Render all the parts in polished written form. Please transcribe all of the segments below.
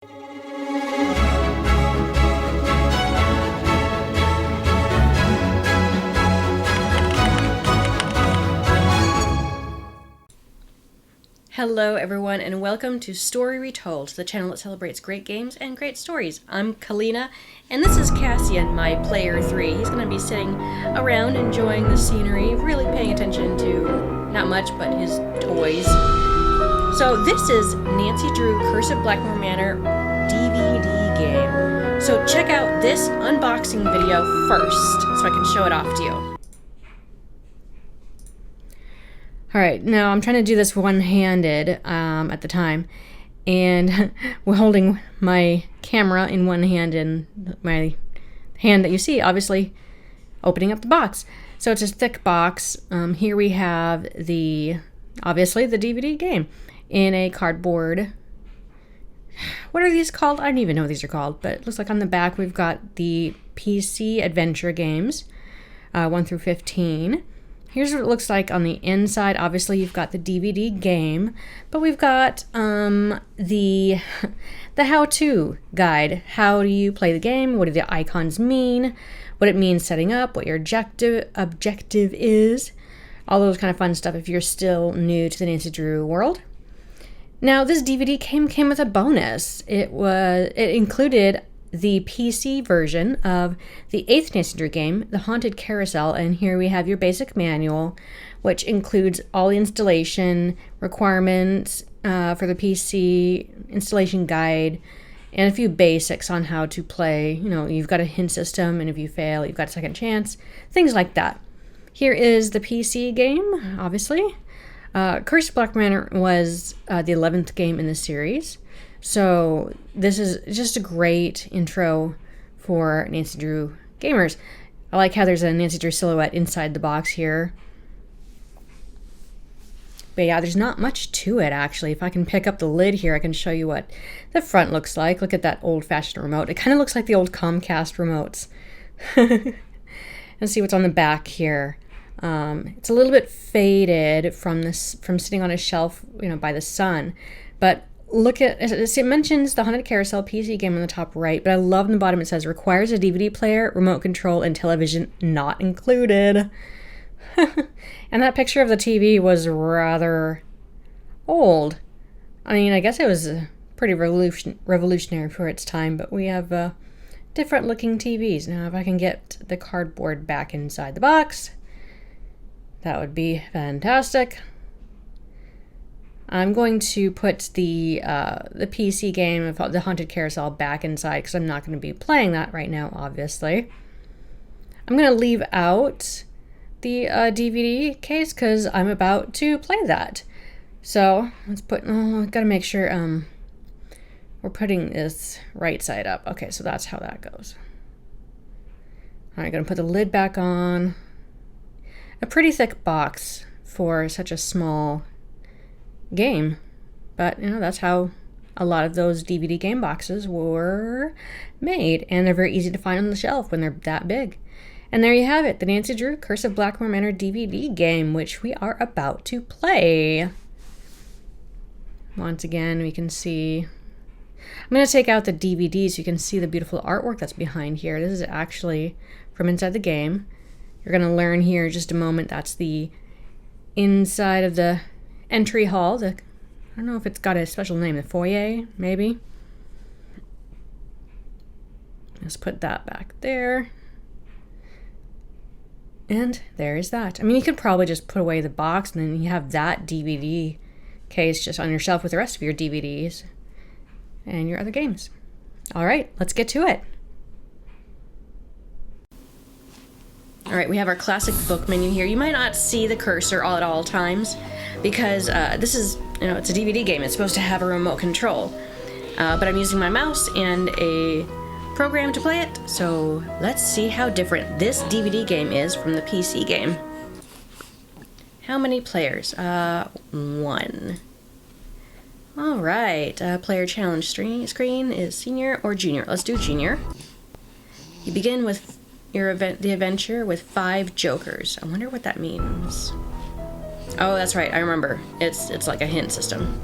Hello everyone and welcome to Story Retold, the channel that celebrates great games and great stories. I'm Calina and this is Cassian, my player 3. He's going to be sitting around enjoying the scenery, really paying attention to not much but his toys. So this is Nancy Drew Curse of Blackmoor Manor DVD game. So check out this unboxing video first so I can show it off to you. Alright, now I'm trying to do this one-handed at the time, and we're holding my camera in one hand and my hand that you see, obviously, opening up the box. So it's a thick box. Here we have obviously, the DVD game in a cardboard. What are these called? I don't even know what these are called, but it looks like on the back we've got the PC adventure games, 1 through 15. Here's what it looks like on the inside. Obviously, you've got the DVD game, but we've got the how-to guide. How do you play the game? What do the icons mean? What it means setting up? What your objective is? All those kind of fun stuff if you're still new to the Nancy Drew world. Now, this DVD came with a bonus. It included the PC version of the 8th Nancy Drew game, The Haunted Carousel, and here we have your basic manual, which includes all the installation requirements for the PC, installation guide, and a few basics on how to play. You know, you've got a hint system, and if you fail, you've got a second chance, things like that. Here is the PC game, obviously. Curse of Blackmoor Manor was the 11th game in the series. So this is just a great intro for Nancy Drew gamers. I like how there's a Nancy Drew silhouette inside the box here. But yeah, there's not much to it actually. If I can pick up the lid here, I can show you what the front looks like. Look at that old-fashioned remote. It kind of looks like the old Comcast remotes. Let's see what's on the back here. It's a little bit faded from sitting on a shelf, by the sun, but look at it mentions the Haunted Carousel PC game on the top right, but I love in the bottom it says requires a DVD player, remote control, and television not included. And that picture of the TV was rather old. I mean, I guess it was pretty revolutionary for its time, but we have different looking TVs. Now, if I can get the cardboard back inside the box, that would be fantastic. I'm going to put the PC game of the Haunted Carousel back inside because I'm not going to be playing that right now, obviously. I'm going to leave out the DVD case because I'm about to play that. So let's got to make sure we're putting this right side up. Okay, so that's how that goes. All right, going to put the lid back on. A pretty thick box for such a small game, but that's how a lot of those DVD game boxes were made, and they're very easy to find on the shelf when they're that big. And there you have it, the Nancy Drew Curse of Blackmoor Manor DVD game, which we are about to play. Once again, we can see, I'm going to take out the DVD so you can see the beautiful artwork that's behind here. This is actually from inside the game. You're going to learn here in just a moment. That's the inside of the entry hall. I don't know if it's got a special name. The foyer, maybe. Let's put that back there. And there's that. I mean, you could probably just put away the box and then you have that DVD case just on your shelf with the rest of your DVDs and your other games. All right, let's get to it. All right, we have our classic book menu here. You might not see the cursor at all times because this is, it's a DVD game. It's supposed to have a remote control. But I'm using my mouse and a program to play it. So let's see how different this DVD game is from the PC game. How many players? 1. All right, player challenge screen is senior or junior. Let's do junior. You begin with the adventure with 5 jokers. I wonder what that means. Oh, that's right, I remember. It's like a hint system.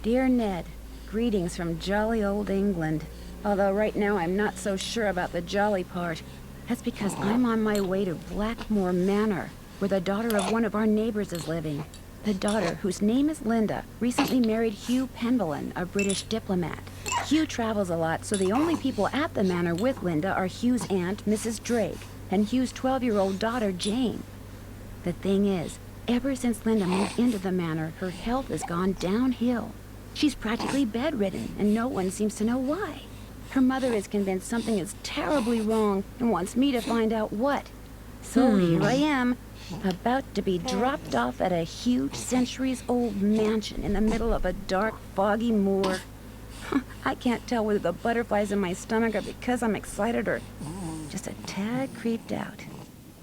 Dear Ned, greetings from jolly old England. Although right now I'm not so sure about the jolly part. That's because I'm on my way to Blackmoor Manor, where the daughter of one of our neighbors is living. The daughter, whose name is Linda, recently married Hugh Penvellyn, a British diplomat. Hugh travels a lot, so the only people at the manor with Linda are Hugh's aunt, Mrs. Drake, and Hugh's 12-year-old daughter, Jane. The thing is, ever since Linda moved into the manor, her health has gone downhill. She's practically bedridden, and no one seems to know why. Her mother is convinced something is terribly wrong and wants me to find out what. So here I am, about to be dropped off at a huge centuries-old mansion in the middle of a dark, foggy moor. I can't tell whether the butterflies in my stomach are because I'm excited or just a tad creeped out.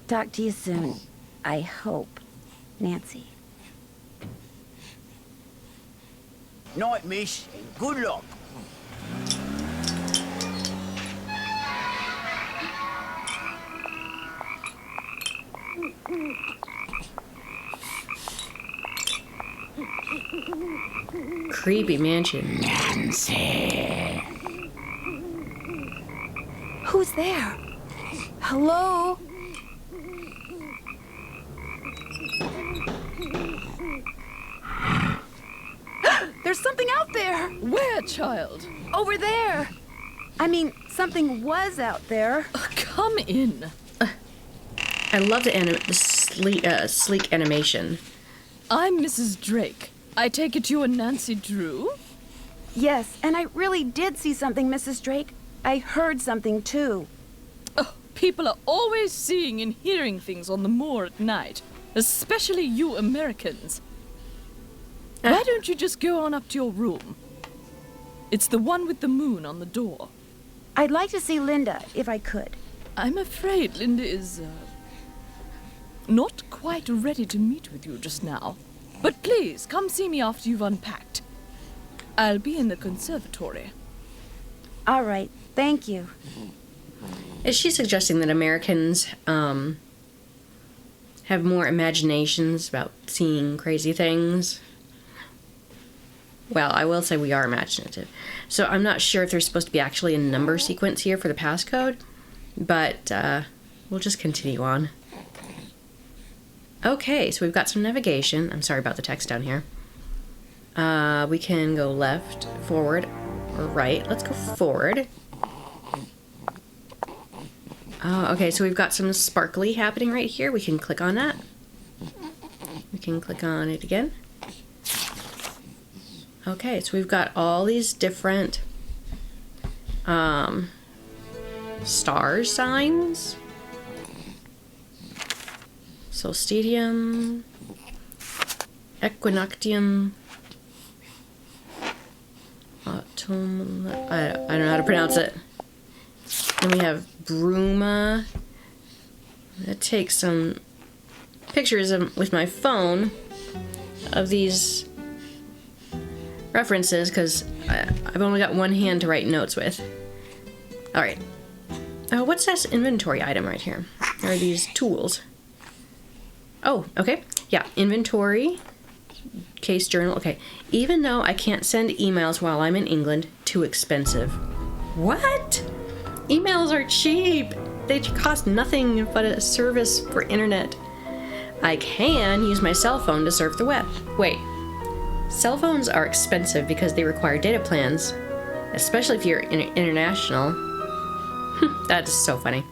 Talk to you soon. I hope. Nancy. Night, miss. Good luck. Creepy mansion. Nancy. Who's there? Hello? There's something out there! Where, child? Over there! I mean, something was out there. Come in. I love the sleek animation. I'm Mrs. Drake. I take it you're Nancy Drew? Yes, and I really did see something, Mrs. Drake. I heard something, too. Oh, people are always seeing and hearing things on the moor at night, especially you Americans. Why don't you just go on up to your room? It's the one with the moon on the door. I'd like to see Linda, if I could. I'm afraid Linda is, not quite ready to meet with you just now. But please, come see me after you've unpacked. I'll be in the conservatory. All right, thank you. Is she suggesting that Americans have more imaginations about seeing crazy things? Well, I will say we are imaginative. So I'm not sure if there's supposed to be actually a number sequence here for the passcode, but we'll just continue on. Okay, so we've got some navigation. I'm sorry about the text down here. We can go left, forward, or right. Let's go forward. Okay, so we've got some sparkly happening right here. We can click on that. We can click on it again. Okay, so we've got all these different star signs. Solstitium, Equinoctium, Autumn, I don't know how to pronounce it. Then we have Bruma. I'm gonna take some pictures with my phone of these references because I've only got one hand to write notes with. All right. What's this inventory item right here? There are these tools. Oh, okay. Yeah, inventory, case journal. Okay. Even though I can't send emails while I'm in England, too expensive. What? Emails are cheap. They cost nothing but a service for internet. I can use my cell phone to surf the web. Wait. Cell phones are expensive because they require data plans, especially if you're international. That's so funny.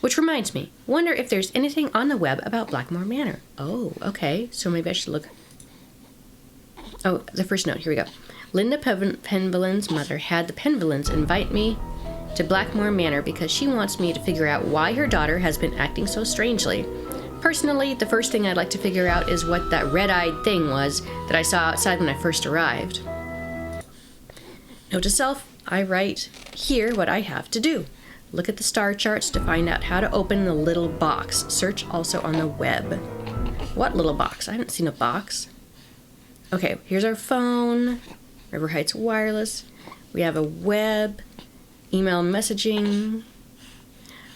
Which reminds me, wonder if there's anything on the web about Blackmoor Manor. Oh, okay. So maybe I should look. Oh, the first note. Here we go. Linda Penvellyn's mother had the Penvellyns invite me to Blackmoor Manor because she wants me to figure out why her daughter has been acting so strangely. Personally, the first thing I'd like to figure out is what that red-eyed thing was that I saw outside when I first arrived. Note to self, I write here what I have to do. Look at the star charts to find out how to open the little box. Search also on the web. What little box? I haven't seen a box. Okay, here's our phone. River Heights Wireless. We have a web. Email messaging.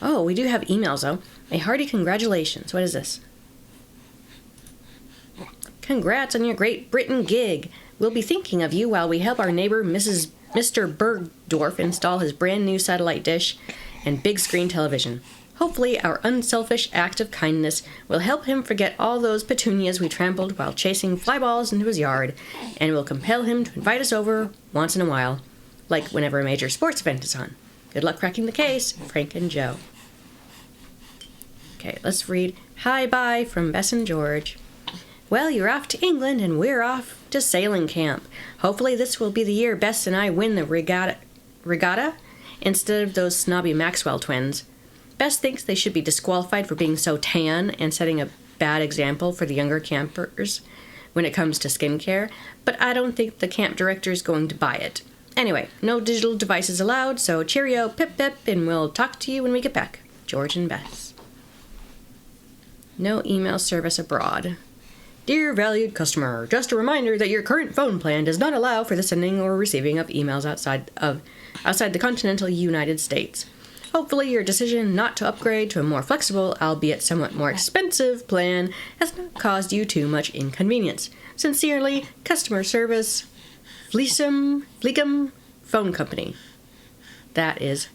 Oh, we do have emails, though. A hearty congratulations. What is this? Congrats on your Great Britain gig. We'll be thinking of you while we help our neighbor Mr. Bergdorf install his brand new satellite dish and big screen television. Hopefully our unselfish act of kindness will help him forget all those petunias we trampled while chasing fly balls into his yard, and will compel him to invite us over once in a while, like whenever a major sports event is on. Good luck cracking the case, Frank and Joe. Okay, let's read Hi Bye from Bess and George. Well, you're off to England and we're off to sailing camp. Hopefully this will be the year Bess and I win the regatta instead of those snobby Maxwell twins. Bess thinks they should be disqualified for being so tan and setting a bad example for the younger campers when it comes to skincare, but I don't think the camp director is going to buy it. Anyway, no digital devices allowed, so cheerio, pip pip, and we'll talk to you when we get back. George and Bess. No email service abroad. Dear valued customer, just a reminder that your current phone plan does not allow for the sending or receiving of emails outside the continental United States. Hopefully your decision not to upgrade to a more flexible, albeit somewhat more expensive plan has not caused you too much inconvenience. Sincerely, customer service, Fleekum Phone Company. That is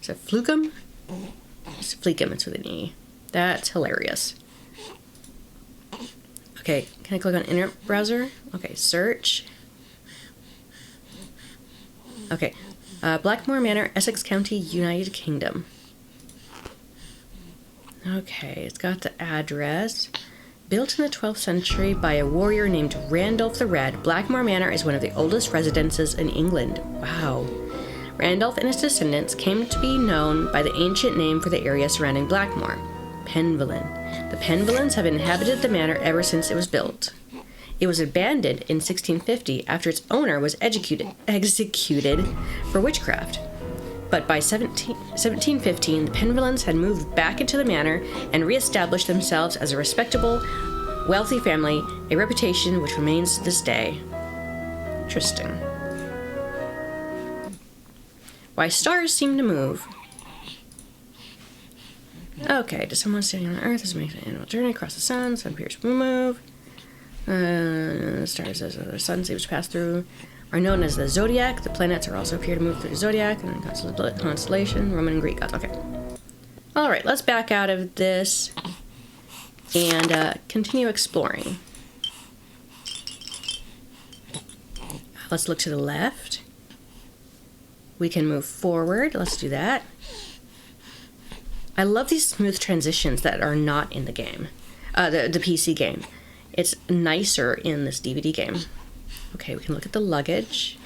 it Flukum? It's Fleekum, it's with an E. That's hilarious. Okay, can I click on Internet Browser? Okay, search. Okay. Blackmoor Manor, Essex County, United Kingdom. Okay, it's got the address. Built in the 12th century by a warrior named Randolph the Red, Blackmoor Manor is one of the oldest residences in England. Wow. Randolph and his descendants came to be known by the ancient name for the area surrounding Blackmoor, Penvillin. The Penvillins have inhabited the manor ever since it was built. It was abandoned in 1650 after its owner was executed for witchcraft. But by 1715, the Penvillins had moved back into the manor and re-established themselves as a respectable, wealthy family, a reputation which remains to this day. Interesting. Why stars seem to move. Okay, to someone standing on Earth, this makes an annual journey across the sun. Sun appears to move. Stars as the sun seems to pass through are known as the zodiac. The planets are also appear to move through the zodiac and constellation, Roman and Greek gods. Okay. All right, let's back out of this and continue exploring. Let's look to the left. We can move forward. Let's do that. I love these smooth transitions that are not in the game, the PC game. It's nicer in this DVD game. Okay, we can look at the luggage.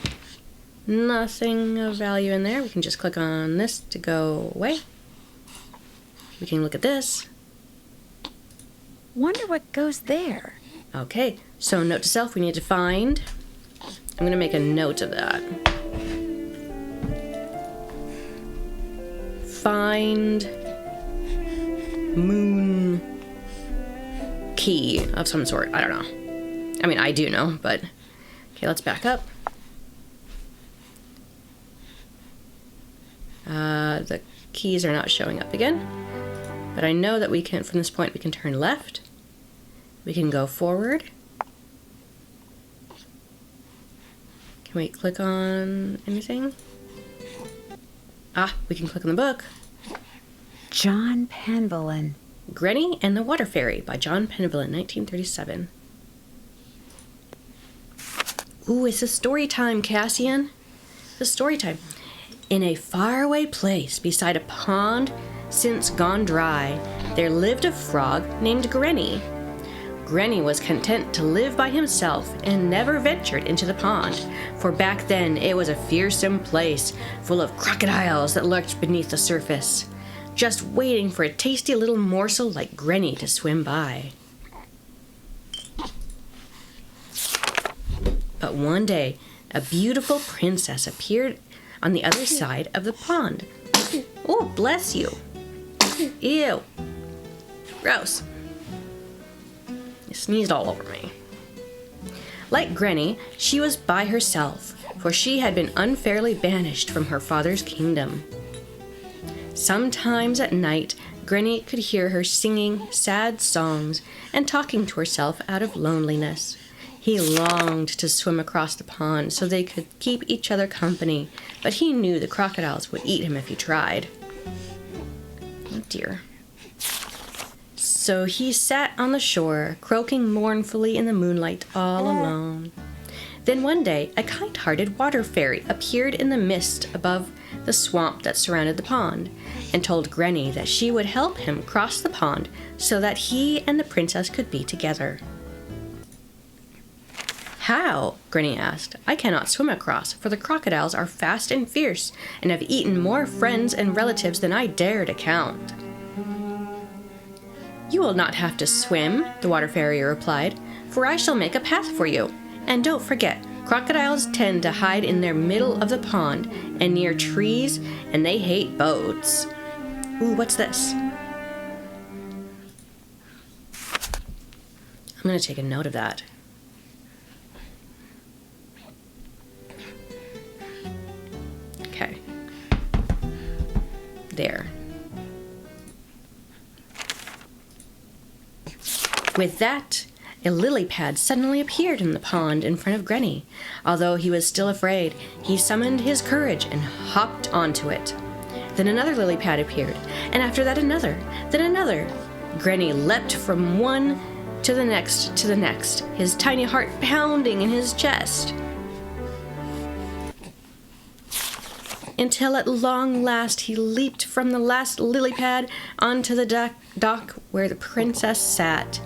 Nothing of value in there. We can just click on this to go away. We can look at this. Wonder what goes there. Okay, so note to self, we need to find. I'm going to make a note of that. Find moon key of some sort. I don't know. I mean, I do know, but okay, let's back up. The keys are not showing up again, but I know that we can, from this point, we can turn left. We can go forward. Can we click on anything? Ah, we can click on the book. John Penvillin. Granny and the Water Fairy by John Penvillin, 1937. Ooh, it's a story time, Cassian. It's a story time. In a faraway place beside a pond since gone dry, there lived a frog named Granny. Granny was content to live by himself and never ventured into the pond, for back then it was a fearsome place full of crocodiles that lurked beneath the surface, just waiting for a tasty little morsel like Granny to swim by. But one day, a beautiful princess appeared on the other side of the pond. Oh, bless you. Ew. Gross. You sneezed all over me. Like Granny, she was by herself, for she had been unfairly banished from her father's kingdom. Sometimes at night, Granny could hear her singing sad songs and talking to herself out of loneliness. He longed to swim across the pond so they could keep each other company, but he knew the crocodiles would eat him if he tried. Oh dear. So he sat on the shore, croaking mournfully in the moonlight all alone. Then one day, a kind-hearted water fairy appeared in the mist above the swamp that surrounded the pond, and told Granny that she would help him cross the pond so that he and the princess could be together. How? Granny asked. I cannot swim across, for the crocodiles are fast and fierce, and have eaten more friends and relatives than I dare to count. You will not have to swim, the water fairy replied, for I shall make a path for you. And don't forget, crocodiles tend to hide in the middle of the pond and near trees, and they hate boats. Ooh, what's this? I'm going to take a note of that. Okay. There. With that, a lily pad suddenly appeared in the pond in front of Granny. Although he was still afraid, he summoned his courage and hopped onto it. Then another lily pad appeared, and after that another, then another. Granny leapt from one to the next, his tiny heart pounding in his chest. Until at long last he leaped from the last lily pad onto the dock where the princess sat.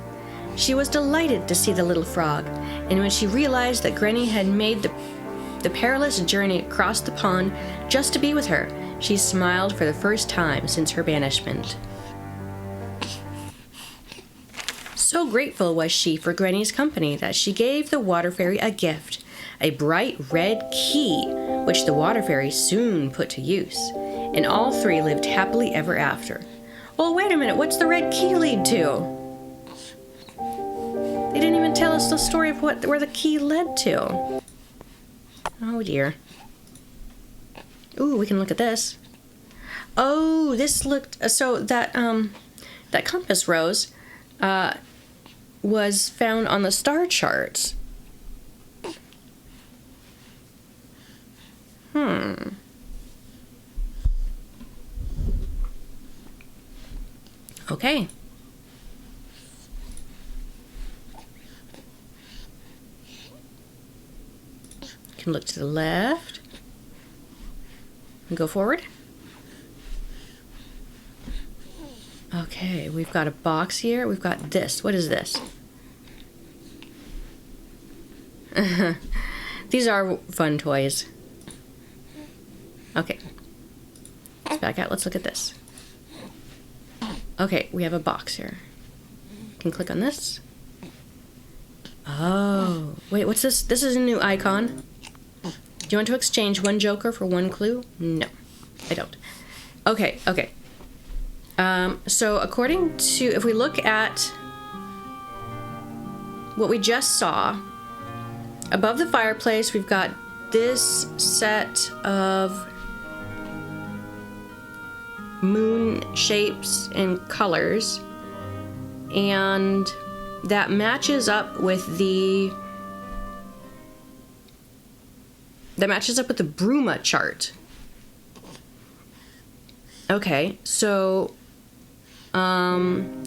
She was delighted to see the little frog, and when she realized that Granny had made the perilous journey across the pond just to be with her, she smiled for the first time since her banishment. So grateful was she for Granny's company that she gave the water fairy a gift, a bright red key, which the water fairy soon put to use, and all three lived happily ever after. Well, wait a minute, what's the red key lead to? They didn't even tell us the story of where the key led to. Oh dear. Ooh, we can look at this. Oh, this looked so that compass rose was found on the star charts. Okay. Can look to the left and go forward. Okay, we've got a box here. We've got this. What is this? These are fun toys. Okay. Let's back out. Let's look at this. Okay, we have a box here. Can click on this. Oh, wait, what's this? This is a new icon. Do you want to exchange one joker for one clue? No, I don't. Okay. So according to, if we look at what we just saw, above the fireplace, we've got this set of moon shapes and colors, and that matches up with the Bruma chart. Okay, so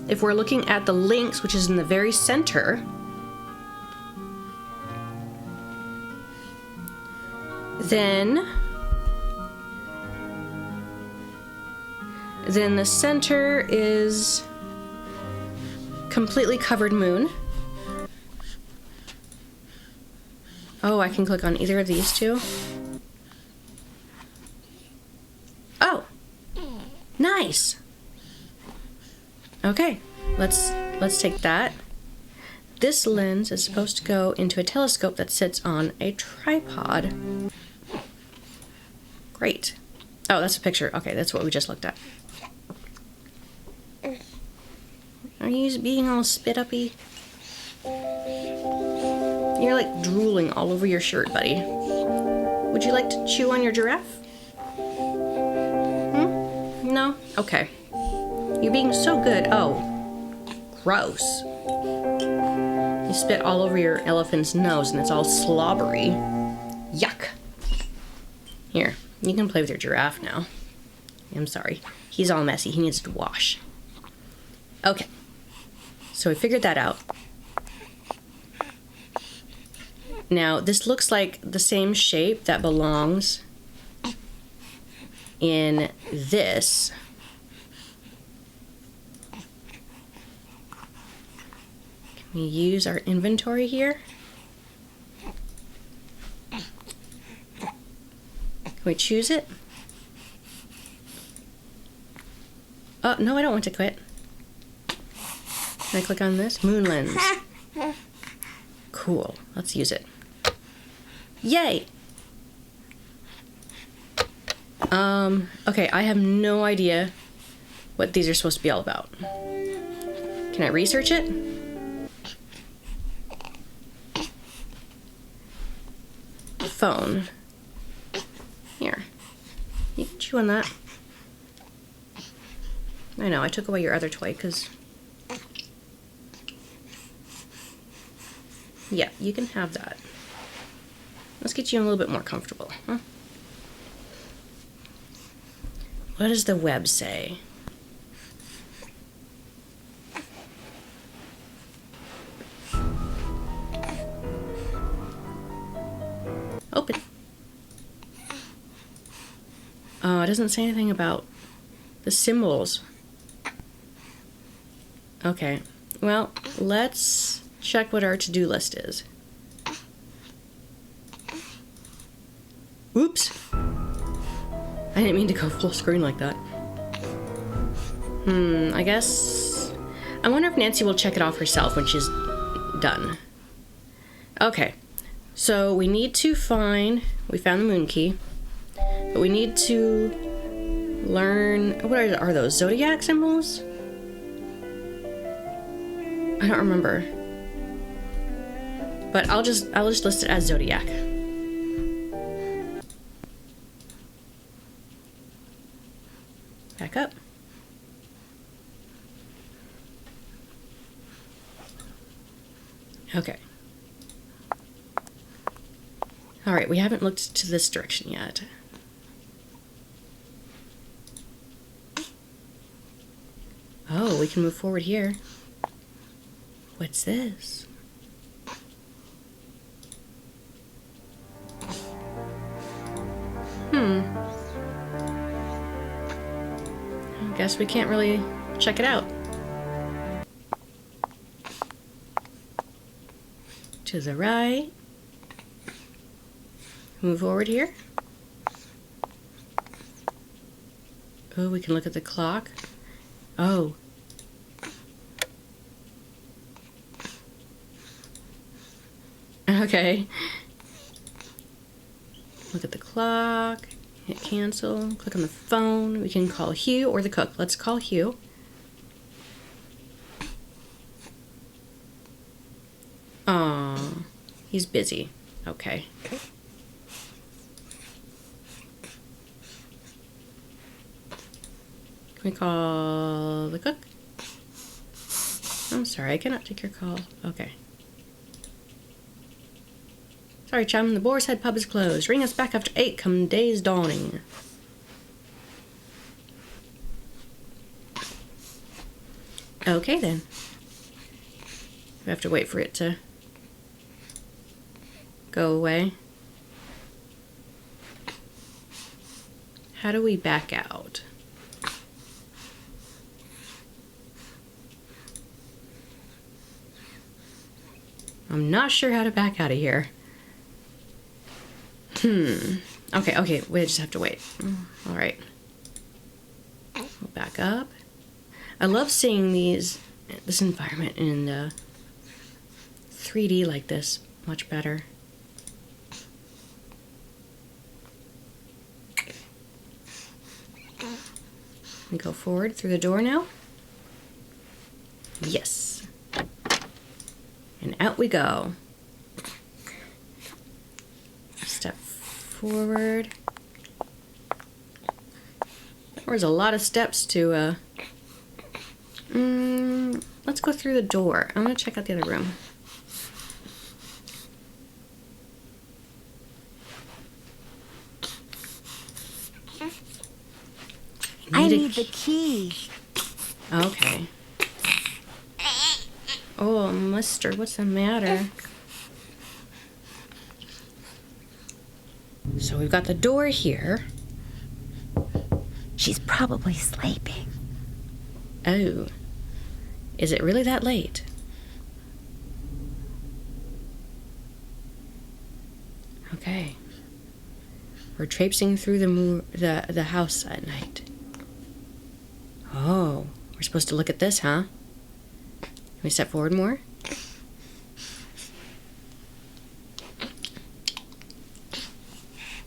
if we're looking at the links, which is in the very center, then the center is completely covered moon. Oh, I can click on either of these two. Oh, nice. Okay, let's take that. This lens is supposed to go into a telescope that sits on a tripod. Great. Oh, that's a picture. Okay, that's what we just looked at. Are you being all spit-uppy? You're like drooling all over your shirt, buddy. Would you like to chew on your giraffe? No? Okay. You're being so good. Oh. Gross. You spit all over your elephant's nose and it's all slobbery. Yuck. Here, you can play with your giraffe now. I'm sorry. He's all messy. He needs to wash. Okay. So we figured that out. Now, this looks like the same shape that belongs in this. Can we use our inventory here? Can we choose it? Oh, no, I don't want to quit. Can I click on this? Moon lens. Cool. Let's use it. Yay! Okay, I have no idea what these are supposed to be all about. Can I research it? Phone. Here. You can chew on that. I know, I took away your other toy, because... Yeah, you can have that. Let's get you a little bit more comfortable, huh? What does the web say? Open. Oh, it doesn't say anything about the symbols. Okay, well, let's check what our to-do list is. Oops! I didn't mean to go full screen like that. I guess... I wonder if Nancy will check it off herself when she's done. Okay, so we need to find... We found the moon key. But we need to learn... What are those? Zodiac symbols? I don't remember. But I'll just list it as Zodiac. Back up. Okay. Alright, we haven't looked to this direction yet. Oh, we can move forward here. What's this? I guess we can't really check it out. To the right. Move forward here. Oh, we can look at the clock. Oh. Okay. Look at the clock. Hit cancel. Click on the phone. We can call Hugh or the cook. Let's call Hugh. Aw, he's busy. Okay. Can we call the cook? I'm sorry, I cannot take your call. Okay. Sorry, chum, the Boar's Head pub is closed. Ring us back after 8 come day's dawning. Okay, then. We have to wait for it to go away. How do we back out? I'm not sure how to back out of here. Okay, we just have to wait. All right. We'll back up. I love seeing this environment in 3D like this. Much better. We go forward through the door now. Yes. And out we go. Step forward. There's a lot of steps to, let's go through the door. I'm gonna check out the other room. I need the key. Okay. Oh, mustard, what's the matter? So we've got the door here. She's probably sleeping. Oh. Is it really that late? Okay. We're traipsing through the house at night. Oh, we're supposed to look at this, huh? Can we step forward more?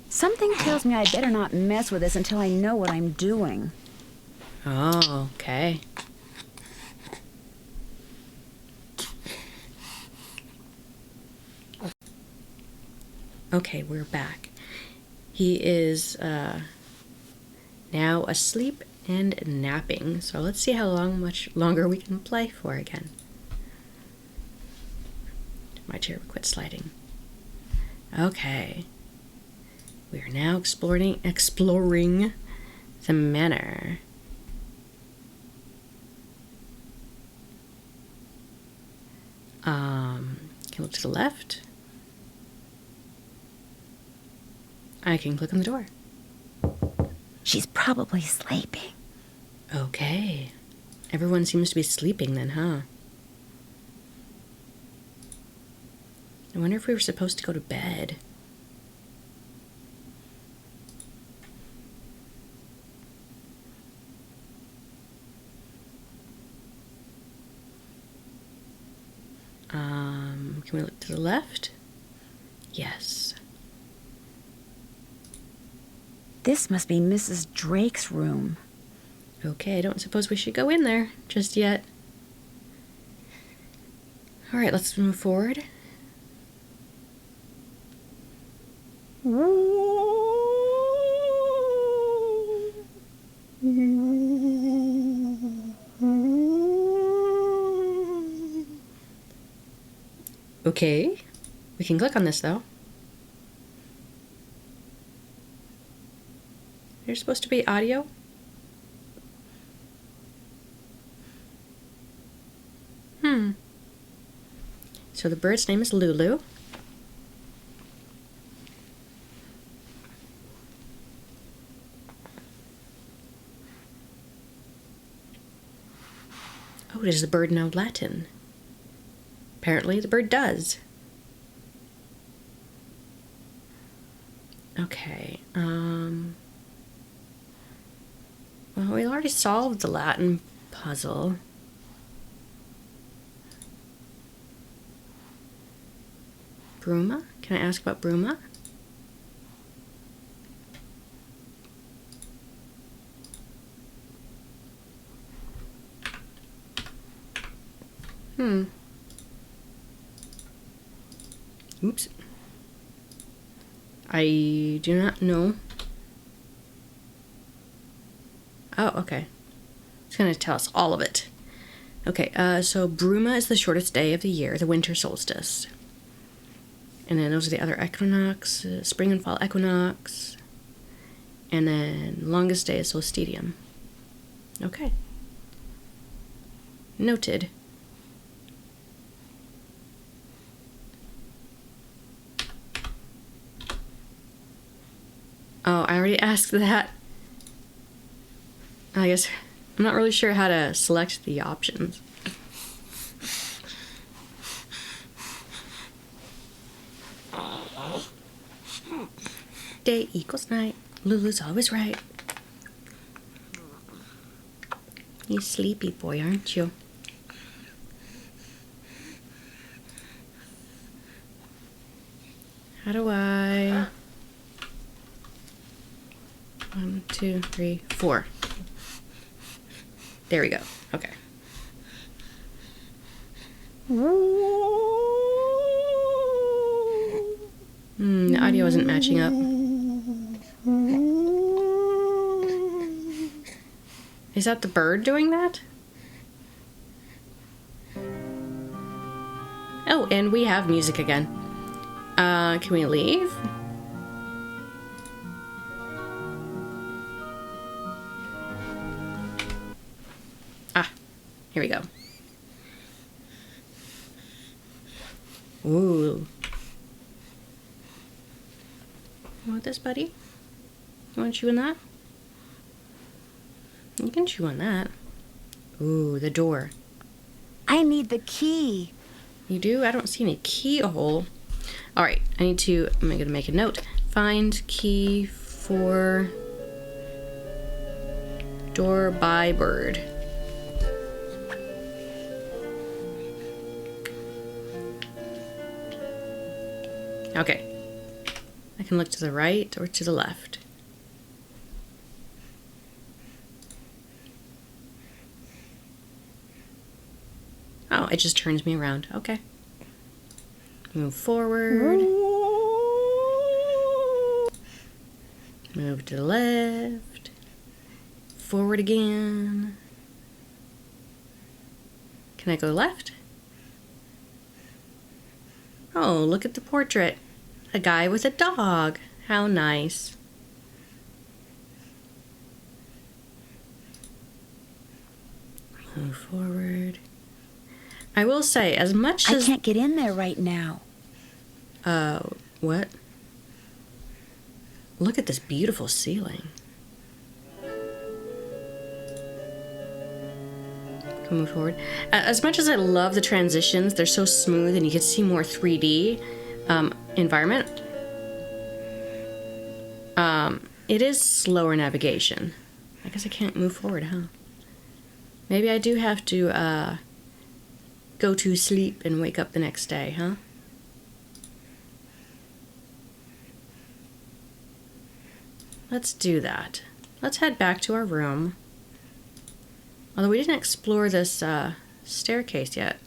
Something tells me I better not mess with this until I know what I'm doing. Oh, okay. Okay, we're back. He is now asleep and napping. So let's see how much longer we can play for again. My chair would quit sliding. Okay. We are now exploring the manor. Can we look to the left? I can click on the door. She's probably sleeping. Okay. Everyone seems to be sleeping then, huh? I wonder if we were supposed to go to bed. Can we look to the left? Yes. This must be Mrs. Drake's room. Okay, I don't suppose we should go in there just yet. All right, let's move forward. Okay, we can click on this though. There's supposed to be audio. So the bird's name is Lulu. Oh, does the bird know Latin? Apparently the bird does. Okay, well, we already solved the Latin puzzle. Bruma? Can I ask about Bruma? Oops. I do not know. Oh, okay. It's going to tell us all of it. Okay, so Bruma is the shortest day of the year, the winter solstice. And then those are the other equinox, spring and fall equinox. And then longest day is solstitium. Okay. Noted. Oh, I already asked that. I guess I'm not really sure how to select the options. Day equals night. Lulu's always right. You sleepy boy, aren't you? How do I... 1, 2, 3, 4. There we go. Okay. The audio isn't matching up. Is that the bird doing that? Oh, and we have music again. Can we leave? Here we go. Ooh. You want this, buddy? You want to chew on that? You can chew on that. Ooh, the door. I need the key. You do? I don't see any keyhole. Alright, I'm going to make a note. Find key for door by bird. Okay. I can look to the right or to the left. Oh, it just turns me around. Okay. Move forward. Move to the left. Forward again. Can I go left? Oh, look at the portrait. A guy with a dog. How nice. Move forward. I will say, as much as... I can't get in there right now. What? Look at this beautiful ceiling. Can we move forward? As much as I love the transitions, they're so smooth and you can see more 3D environment. It is slower navigation. I guess I can't move forward, huh? Maybe I do have to go to sleep and wake up the next day, huh? Let's do that. Let's head back to our room. Although we didn't explore this staircase yet.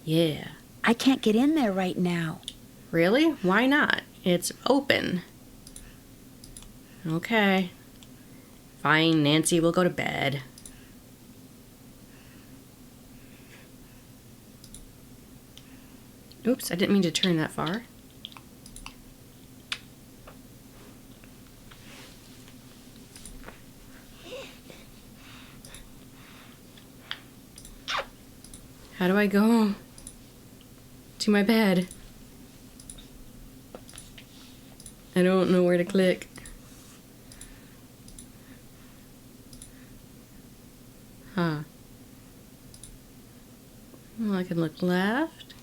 Yeah. I can't get in there right now. Really? Why not? It's open. Okay. Fine, Nancy, we'll go to bed. Oops, I didn't mean to turn that far. How do I go to my bed? I don't know where to click. Huh. Well, I can look left.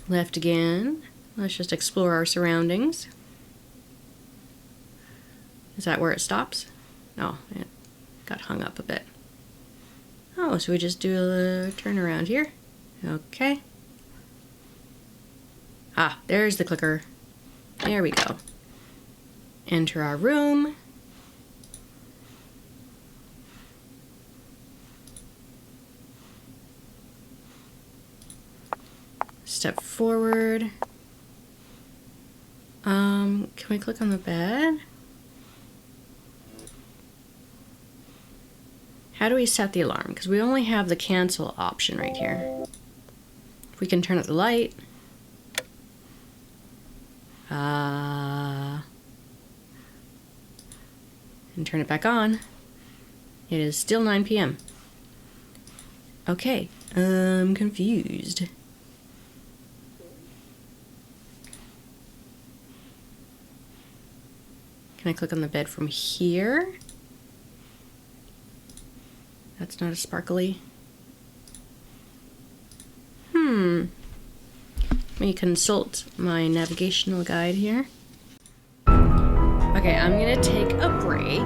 Left again. Let's just explore our surroundings. Is that where it stops? No, it got hung up a bit. Oh, so we just do a turn around here. Okay. Ah, there's the clicker. There we go. Enter our room. Step forward. Can we click on the bed? How do we set the alarm? Because we only have the cancel option right here. If we can turn up the light. And turn it back on. It is still 9 p.m. Okay, I'm confused. Can I click on the bed from here? That's not a sparkly. Let me consult my navigational guide here. Okay, I'm gonna take a break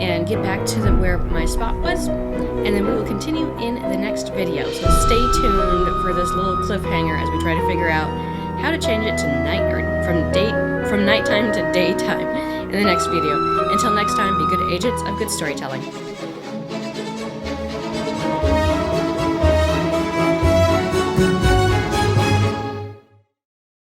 and get back to where my spot was, and then we will continue in the next video. So stay tuned for this little cliffhanger as we try to figure out how to change it to night, or from nighttime to daytime in the next video. Until next time, be good agents of good storytelling.